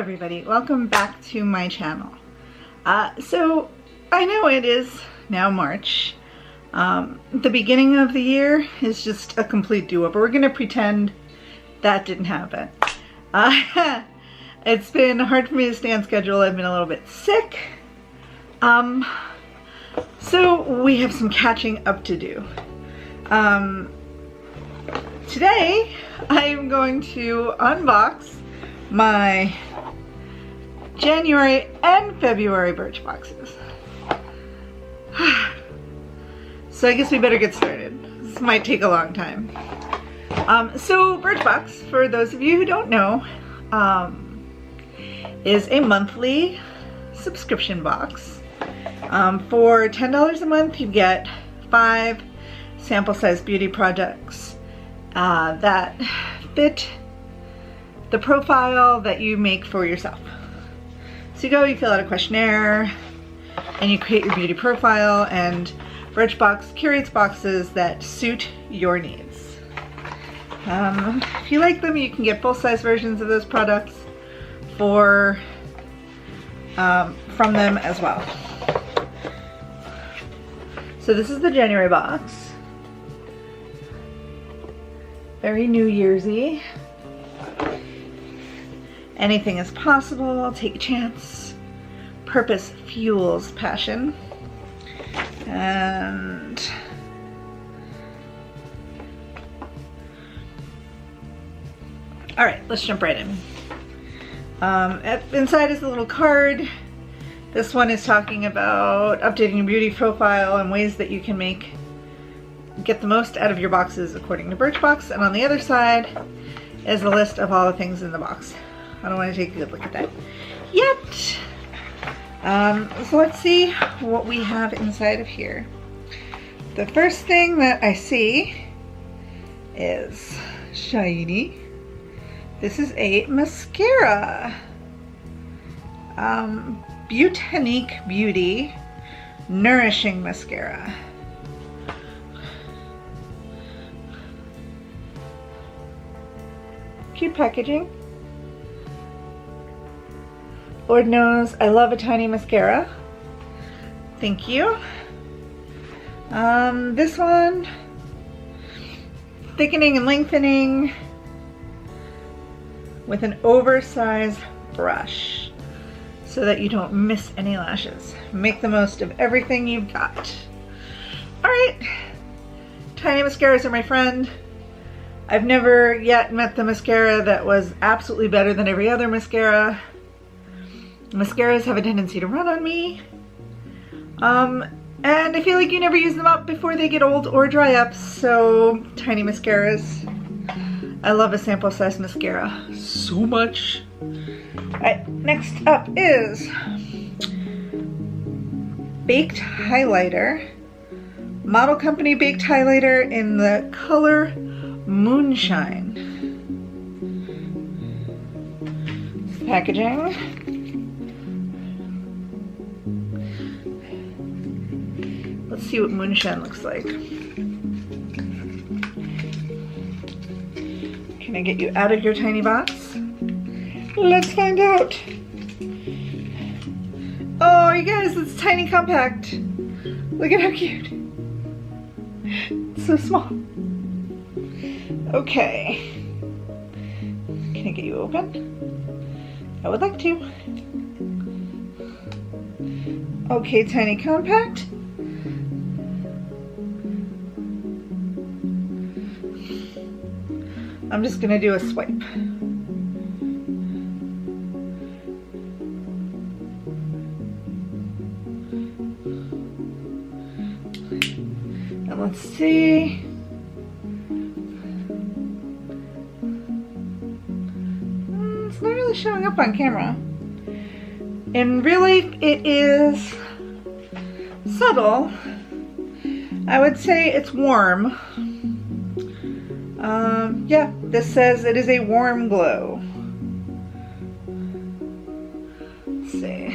everybody, welcome back to my channel. So I know it is now March. The beginning of the year is just a complete do-over. We're gonna pretend that didn't happen. It's been hard for me to stay on schedule. I've been a little bit sick. So we have some catching up to do. Today I'm going to unbox my January and February Birchboxes. So I guess we better get started. This might take a long time. So Birchbox, for those of you who don't know, is a monthly subscription box. For $10 a month you get 5 sample size beauty products that fit the profile that you make for yourself. So you go, you fill out a questionnaire, and you create your beauty profile, and Birchbox curates boxes that suit your needs. If you like them, you can get full-size versions of those products from them as well. So this is the January box. Very New Year's-y. Anything is possible, take a chance. Purpose fuels passion. And all right, let's jump right in. Inside is a little card. This one is talking about updating your beauty profile and ways that you can get the most out of your boxes according to Birchbox. And on the other side is a list of all the things in the box. I don't want to take a good look at that yet. So let's see what we have inside of here. The first thing that I see is shiny. This is a mascara. Botanique Beauty Nourishing Mascara. Cute packaging. Lord knows I love a tiny mascara. Thank you. This one, thickening and lengthening with an oversized brush so that you don't miss any lashes. Make the most of everything you've got. All right, tiny mascaras are my friend. I've never yet met the mascara that was absolutely better than every other mascara. Mascaras have a tendency to run on me. And I feel like you never use them up before they get old or dry up, so tiny mascaras. I love a sample size mascara so much. Alright, next up is Baked Highlighter. Model Company Baked Highlighter in the color Moonshine. Packaging. Let's see what Moonshine looks like. Can I get you out of your tiny box? Let's find out. Oh, you guys, it's tiny compact. Look at how cute. It's so small. Okay. Can I get you open? I would like to. Okay, tiny compact. I'm just gonna do a swipe. And let's see. It's not really showing up on camera. In real life, it is subtle. I would say it's warm. Yeah, this says it is a warm glow. Let's see.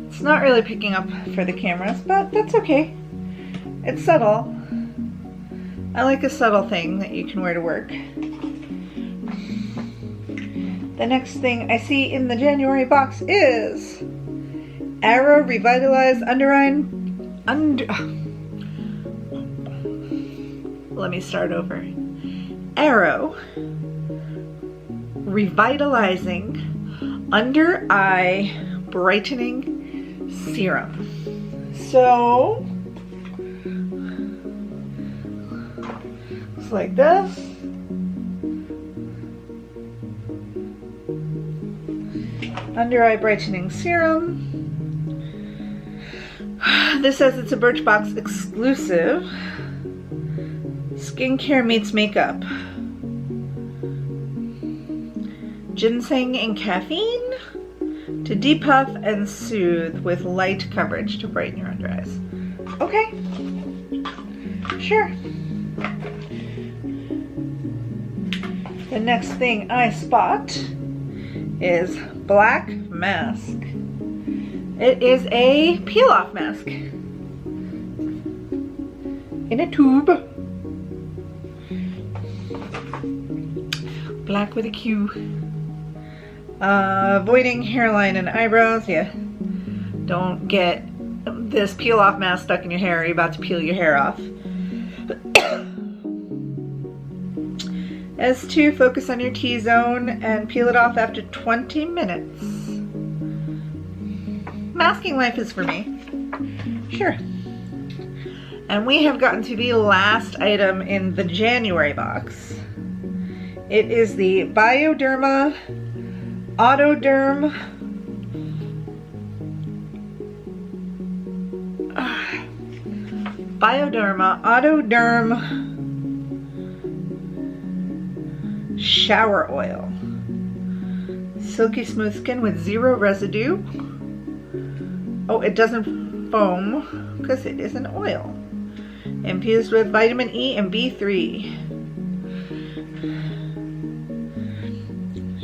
It's not really picking up for the cameras, but that's okay. It's subtle. I like a subtle thing that you can wear to work. The next thing I see in the January box is Arrow Revitalized Let me start over. Arrow Revitalizing Under Eye Brightening Serum. So, it's like this. Under Eye Brightening Serum. This says it's a Birchbox exclusive. Skincare meets makeup. Ginseng and caffeine to depuff and soothe with light coverage to brighten your under eyes. Okay, sure. The next thing I spot is Black Mask. It is a peel-off mask in a tube. Black with a Q. Avoiding hairline and eyebrows. Yeah. Don't get this peel-off mask stuck in your hair. You're about to peel your hair off. S2, focus on your T-zone and peel it off after 20 minutes. Masking life is for me. Sure. And we have gotten to the last item in the January box. It is the Bioderma Autoderm Shower Oil. Silky smooth skin with 0 residue. Oh, it doesn't foam because it is an oil. Infused with vitamin E and B3.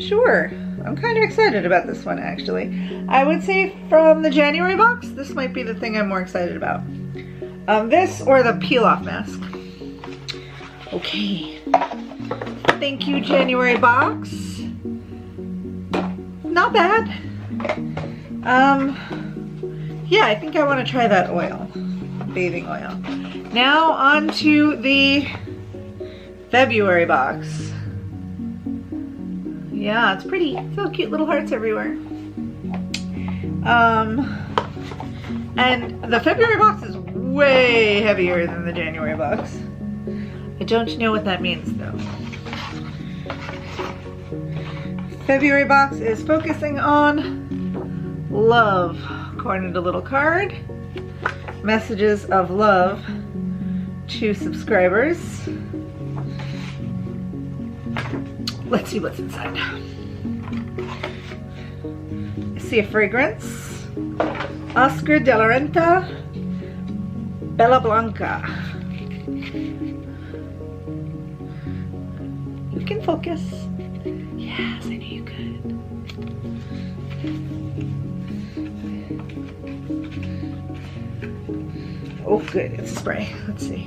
Sure, I'm kind of excited about this one actually. I would say from the January box, this might be the thing I'm more excited about. This or the peel-off mask. Okay. Thank you, January box. Not bad. Yeah, I think I want to try that oil. Bathing oil. Now on to the February box. Yeah, it's pretty. So cute little hearts everywhere. And the February box is way heavier than the January box. I don't know what that means though. February box is focusing on love, according to the little card. Messages of love to subscribers. Let's see what's inside. I see a fragrance. Oscar de la Renta Bella Blanca. You can focus. Yes, I knew you could. Oh good, it's a spray. Let's see.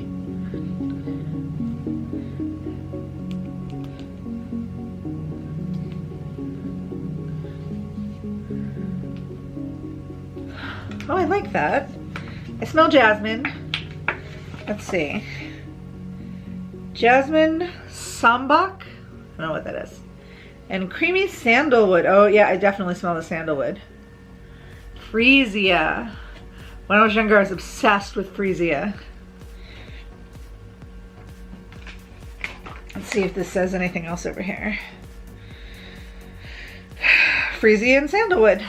Oh, I like that. I smell jasmine. Let's see. Jasmine Sambac. I don't know what that is. And creamy sandalwood. Oh yeah, I definitely smell the sandalwood. Freesia. When I was younger, I was obsessed with Freesia. Let's see if this says anything else over here. Freesia and sandalwood.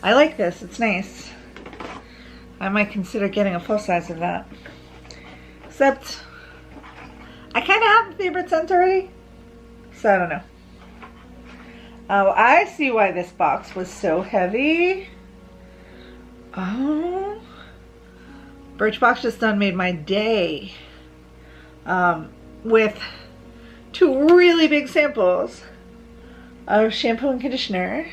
I like this, it's nice. I might consider getting a full size of that. Except, I kind of have a favorite scent already, so I don't know. Oh, I see why this box was so heavy. Oh, Birchbox just done made my day with 2 really big samples of shampoo and conditioner.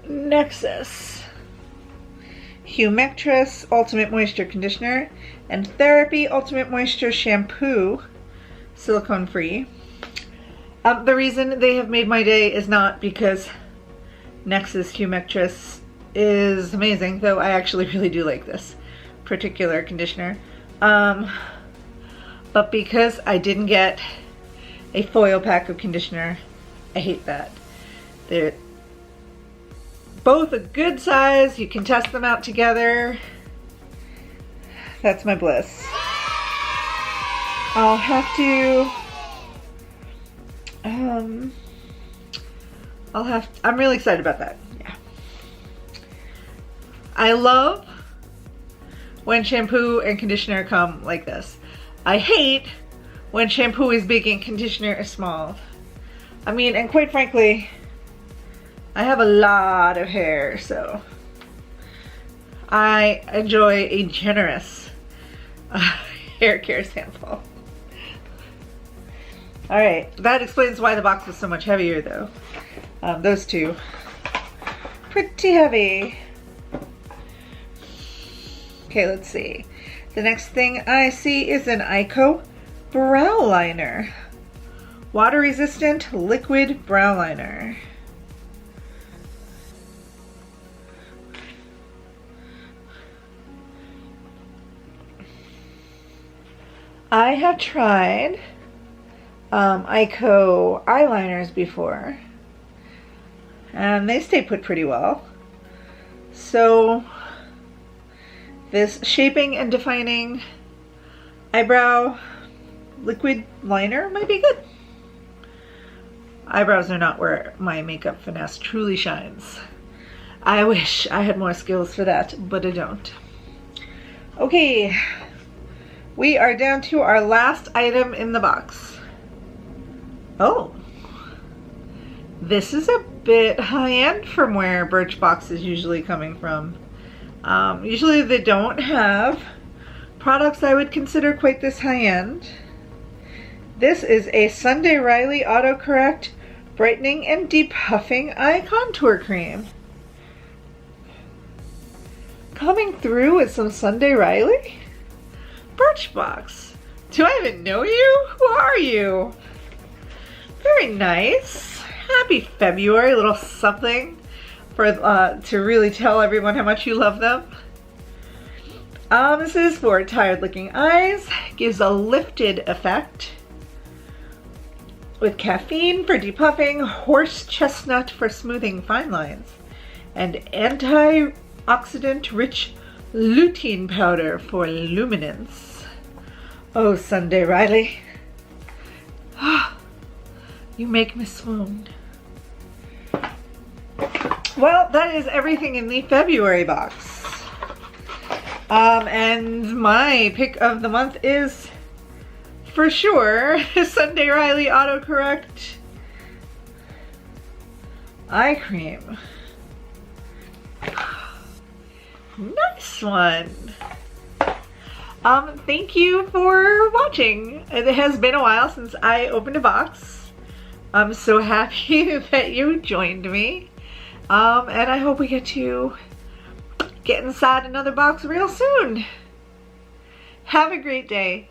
Nexus Humectress Ultimate Moisture Conditioner and Therapy Ultimate Moisture Shampoo, silicone free. The reason they have made my day is not because Nexxus Humectress is amazing, though I actually really do like this particular conditioner. But because I didn't get a foil pack of conditioner, I hate that. They're both a good size. You can test them out together. That's my bliss. I'll have to, I'm really excited about that. Yeah. I love when shampoo and conditioner come like this. I hate when shampoo is big and conditioner is small. I mean, and quite frankly, I have a lot of hair, so I enjoy a generous hair care sample. Alright, that explains why the box is so much heavier though. Those two, pretty heavy. Okay, let's see. The next thing I see is an Eyeko brow liner. Water resistant liquid brow liner. I have tried Eyeko eyeliners before, and they stay put pretty well. So this shaping and defining eyebrow liquid liner might be good. Eyebrows are not where my makeup finesse truly shines. I wish I had more skills for that, but I don't. Okay, we are down to our last item in the box. Oh, this is a bit high-end from where Birchbox is usually coming from. Usually they don't have products I would consider quite this high-end. This is a Sunday Riley Autocorrect Brightening and Depuffing Eye Contour Cream. Coming through with some Sunday Riley? Birchbox. Do I even know you? Who are you? Very nice. Happy February, a little something for to really tell everyone how much you love them. This is for tired looking eyes. Gives a lifted effect with caffeine for depuffing, horse chestnut for smoothing fine lines, and antioxidant rich lutein powder for luminance. Oh, Sunday Riley. You make me swoon. Well, that is everything in the February box. And my pick of the month is, for sure, Sunday Riley Autocorrect Eye Cream. Nice one. Thank you for watching. It has been a while since I opened a box. I'm so happy that you joined me. And I hope we get to get inside another box real soon. Have a great day.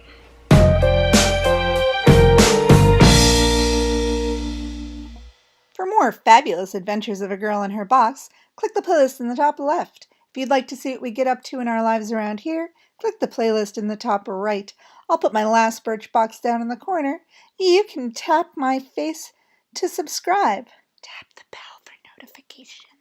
For more fabulous adventures of a girl and her box, click the playlist in the top left. If you'd like to see what we get up to in our lives around here, click the playlist in the top right. I'll put my last Birchbox down in the corner. You can tap my face to subscribe. Tap the bell for notifications.